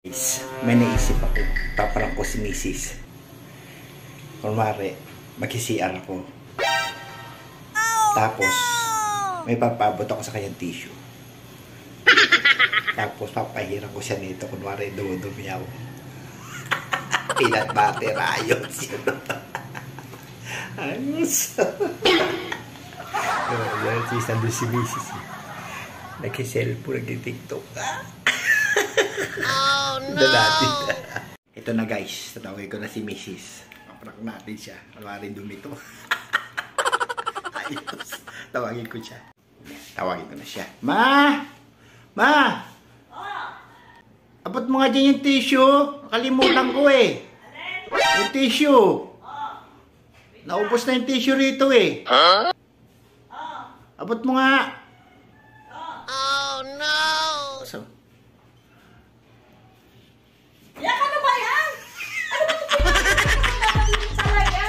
May naisip ako, paparang ko si Mrs. Kunwari, mag-CR ako. Tapos, may papabot ako sa kanyang tissue. Tapos, papahiran ko siya nito. Kunwari, dumudumi ako. Peanut butter, ayos yun. Ayos. Nandun si Mrs. Nag-cellphone, nag-tiktok. Oh no! Ito na guys, tatawagin ko na si Mrs. Paprak natin siya. Kunwari dumito. Ayos. Tawagin ko siya. Tawagin ko na siya. Ma! Ma! Abot mo nga dyan yung tissue. Nakalimutan ko eh. Yung tissue. Naubos na yung tissue rito eh. Abot mo nga. Oh no! So, Yak, ano ba yan? Ano ba ito pinag-aaral talaga?